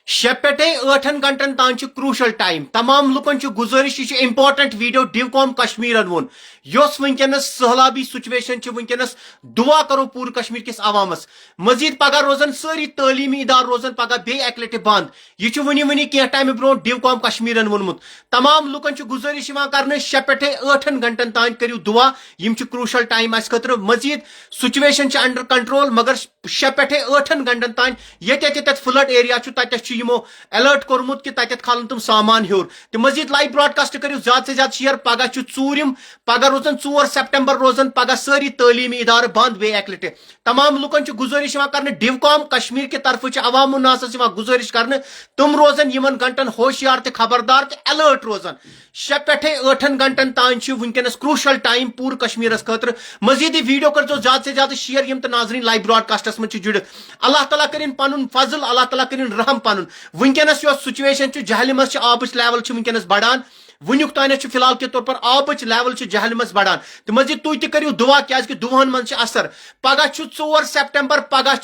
شے پہ 8 گھنٹن تان کروشل ٹائم تمام لکن گزارش یہ امپارٹنٹ ویڈیو ڈیوکام کشمیرن وون اس ونکس سہلابی سچویشن ونکس دعا کرو پور کشمیر کس عوامس مزید پگہ روزن ساری تعلیمی ادار روزن پگہ بی اک لٹہ بند یہ ونی کی ٹائم برو ڈیوکام کشمیرن وونمت تمام لکن گزارش کر شے پہ 8 گھنٹن تان کرو دعا یم کروشل ٹائم اس خاطر مزید سچویشن انڈر کنٹرول مگر شے پہ 8 گھنٹن تان یہ فلڈ ایریا تمو الرٹ کورمت کہ تت کھالن تم سامان ہور تو مزید لائیو براڈ کاسٹ کرو زیادہ سے زیادہ شیئر پگہ ژوٗرِم پگہ روزن 4 سپٹمبر روزن پگہ ساری تعلیمی ادارہ بند بے اک لٹہ تمام لکن گزارش کر ڈیوکام کشمیر کی طرف عوام الناس گزارش کر تم روزن یمن گھنٹن ہوشیار تو خبردار تو الرٹ روزن شے پہ 8 گھنٹن تان ونکس کروشل ٹائم پور کشمیرس خاطر مزید یہ ویڈیو کرو زیادہ سے زیادہ شیئر یم تو ناظرین لائیو براڈ کاسٹس من جڑت اللہ تعالیٰ کرن پن فضل اللہ تعالیٰ کرن رحم پن ونکس سچویشن جہلم آبچ لیول ونکس بڑان ونیک تان فی الحال کے طور پر آبچ لیول جہلم بڑان تو مزید تھی ترو دعا کیا دہن من اثر پگہ 4 سپٹمبر پگہ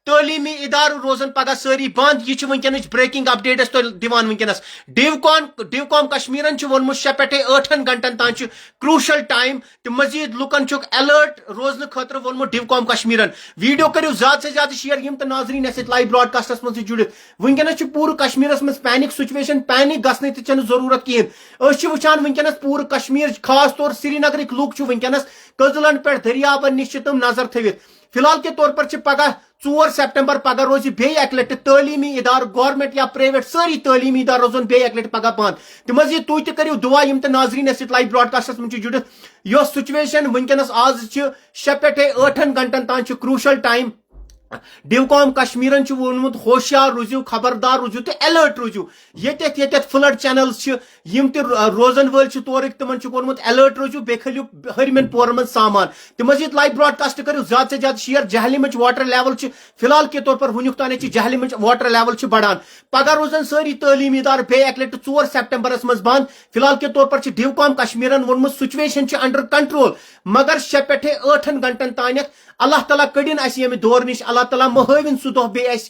تعلیمی ادار روزن پگہ ساری بند یہ ونکس بریکنگ اپڈیٹ دان ونکس ڈیوکام کشمیرن وونمت شے پہ 8 گھنٹن تان کروشل ٹائم تو مزید لکن الرٹ روزن خاطر وونمت ڈیوکام کشمیرن ویڈیو کرو زیادہ سے زیادہ شیئر یم تو ناظرین لائیو براڈ کاسٹس من جڑت ونکس پور کشمیرس من پینک سچویشن پینک گھنہ تہ ضرورت کہین وچان ونکس پور کشمیر خاص طور سری نگرک لوگ ونکس کزلن پہ دریابن نش تم نظر تھوت فی الحال کے طور پر پگہ 4 سپٹمبر پگہ روز بی اک لٹہ تعلیمی ادار گورنمنٹ یا پرائیویٹ ساری تعلیمی ادار روزن بی اک لٹہ پگہ بند تو مزید تھی ترو دعا یم تو ناظرین لائیو براڈ کاسٹس من جڑت یہ سچویشن ونکس آز شے پہ 8 گھنٹن تان کروشل ٹائم ڈیوکام کشمیرن وونمت ہوشیار روزو خبردار روزو تو الرٹ روزو یت فلڈ چینلز یم تہ روزن ول تورک تمن کورمت الرٹ روزو بے کھلیو ہرمن پورن من سامان تو مزید لائیو براڈ کاسٹ کرو زیادہ سے زیادہ شیئر جہلمچ واٹر لیول فی الحال کے طور پر ونیک تان جہلمچ واٹر لیول بڑان پگہ روزن ساری تعلیمی ادار بے اک لٹہ 4 سپٹمبرس مز بند فی الحال کے طور پر ڈیوکام کشمیرن وونمت سچویشن انڈر کنٹرول مگر شے پہ 8 گھنٹن تانیت اللہ تعالیٰ کڑن اس یمہ دور نش اللہ تعالیٰ مہوین سہ دہ بی اس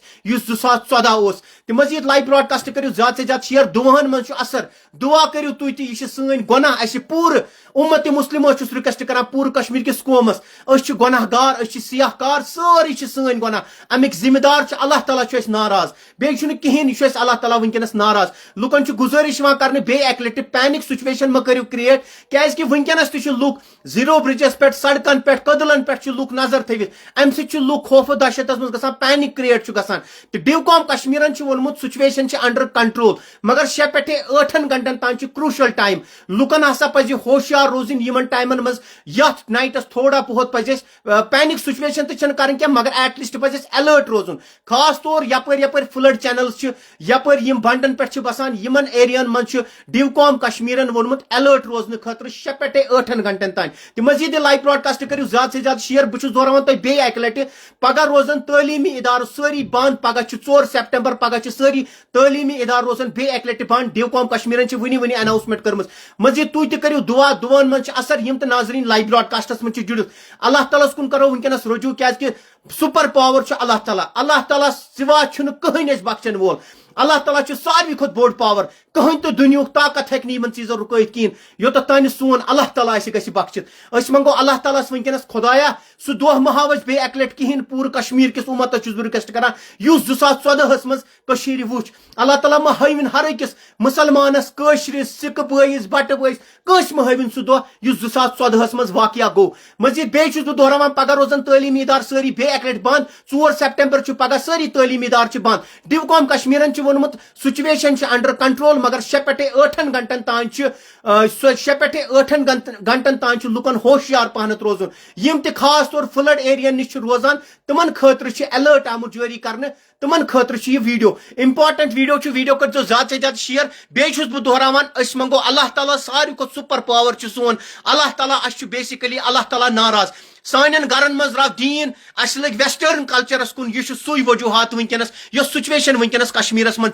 2014 تو مزید لائیو براڈ کاسٹ کرو زیادہ سے زیادہ شیئر دہن من اثر دعا کرو تھی تہ یہ سن گناہ اس پور امت مسلم رکویسٹ کران پور کشمیر کس قومس اس گناہ گار اس سیاہ کار ساری سن گناہ امیک ذمہ دار اللہ تعالیٰ ناراض بیچ کہین یہ اللہ تعالیٰ ونکس ناراض لکن گزارش کر بی اک لٹہ پینک سچویشن مہ کرو کریٹ کیازکہ ونکس تہ لوگ زیرو برجس پہ سڑکن پہ کدلن پہ لوگ نظر تھوت ام سک لوگ خوف دہشت مز گھان پینک کریٹ گھان تو ڈیوکام کشمیرن وونمت سچویشن انڈر کنٹرول مگر شے پہ 8 گھنٹن تان کروشل ٹائم لکن ہسا پہ ہوشیار روزن یمن ٹائمن مز یت نائٹس تھوڑا بہت پہ پینک سچویشن تو کریں کی مگر ایٹ لیسٹ پہ الرٹ روزن خاص طور یپر فلڈ چینلز یپر یم بنڈن پہ بسان یمن ایریاین من ڈیوکام کشمیرن وونمت الرٹ روزن خاطر شے پہ 8 گھنٹن تان تو مزید لائیو براڈ کاسٹ کرو زیادہ سے زیادہ شیئر بہت دہراوان تہ بی اک لٹہ پگہ روزن تعلیمی ادار ساری بند پگہ 4 سپٹمبر پگہ ساری تعلیمی ادار روزن بی اک لٹہ بند ڈیوکام کشمیرن ونی اناؤنسمنٹ کرم مزید تھی تہ کرو دعا دعن من اثر یم تو ناظرین لائیو براڈ کاسٹس من جڑت اللہ تعالیٰ کن کرو ونکس رجوع کیازکہ سپر پاور اللہ تعالیٰ سوا کہین اس بخشن وول اللہ تعالیٰ ساروی کھت بوڑ پاور کہین تو دنیاک طاقت ہیکہ ان چیزن رکیت کہین یوتھ تان سون اللہ تعالیٰ گھ بخشت اس منگو اللہ تعالیٰ ونکس خدایا سہ دہ مہ ہاو بے اک لٹ کہین پور کشمیر کس امتس بہ رکویسٹ کران 2014 مز وچ اللہ تعالیٰ مہ ہاوین ہر أکس مسلمانس کٲشرس سکھ بٲیس بٹہ بٲیس کٲنٛسہِ مہ ہاوین سہ دہ 2014 مز واقعہ گو مزید بیٚیہِ بہ دہراوان پگہ روزن تعلیمی ادار ساری بے اک لٹ بند 4 سپٹمبر پگہ ساری تعلیمی ادار بند ڈیوکام کشمیرن وونمت سچویشن انڈر کنٹرول مگر شے پہ 8 گھنٹن تان شے پہ 8 گھنٹن تان لکن ہوشیار پہنت روزن یم تہ خاص طور فلڈ ایریا نش روزان تمن خاطر الرٹ آمت جاری کرنے تمن خاطر یہ ویڈیو امپارٹنٹ ویڈیو کر زیادہ سے زیادہ شیئر بیس بہ دہراوان اس منگو اللہ تعالیٰ ساروی کھت سپر پاور سون اللہ تعالیٰ اس بیسیکلی اللہ تعالیٰ ناراض سانن گرن مز راو دین اس لگ ویسٹرن کلچرس کن یہ سوئی وجوہات ونکس یس سچویشن ونکس کشمیرس من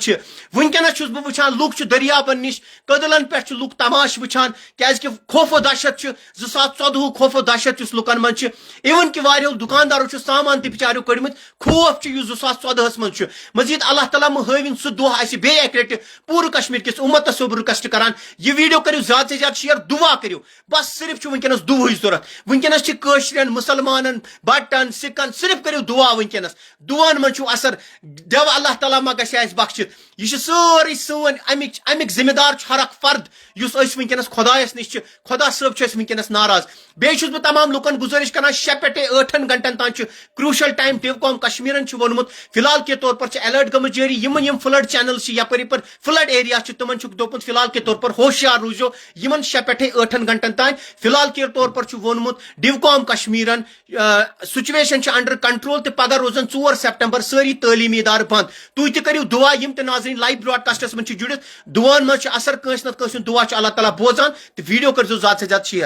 ونکس چھس بہ وچھان لوک دریابن نش کدلن پہ لوک تماش وچھان کیازکہ خوف و دہشت 2014 خوف و دہشت اس لکن من ایون کہ واریو دکاندارو سامان تہ بچارو کڑمت خوف اس 2014 من مزید اللہ تعالیٰ ہاوین سہ دہ اس بیٚیہِ اکہ لٹہ پورٕ کشمیر کس امتس بہ رکویسٹ کران یہ ویڈیو کرو زیادہ سے زیادہ شیئر دعا کرو بس صرف ونکس دعائی ضرورت ونکس کشرین مسلمانن بٹن سکن صرف کرو دعا ونکس دعان من اثر دو اللہ تعالیٰ ما گژھِ اَسہِ بخشت یہ سوری سون امیک ذمہ دار ہر اخ فرد اس ونکس خدایس نش خدا صٲب چھ ونکس ناراض بیٚیہِ چھُس بہٕ تمام لُکن گزٲرش کران 6 پٮ۪ٹھے 8 گھنٹن تام کروشل ٹائم ڈیوکام کشمیرن وونمت فی الحال کے طور پر الرٹ گمت جاری یم فلڈ چینل یپر پر فلڈ ایریا تمن دوپمت فی الحال کے طور پر ہوشیار روزو یمن 6 پٮ۪ٹھے 8 گھنٹن تام فی الحال کے طور پر وونمت ڈیوکام کشمیرن سچویشن انڈر کنٹرول تو پگہ روزن 4 سپٹمبر ساری تعلیمی ادارہ بند تھی تہ کرو دعا یم تہ ناظرین لائیو براڈ کاسٹس من جڑت دعان من اثر کنس نت کنس دعا اللہ تعالیٰ بوزان تو ویڈیو کرزو زیادہ سے زیادہ شیئر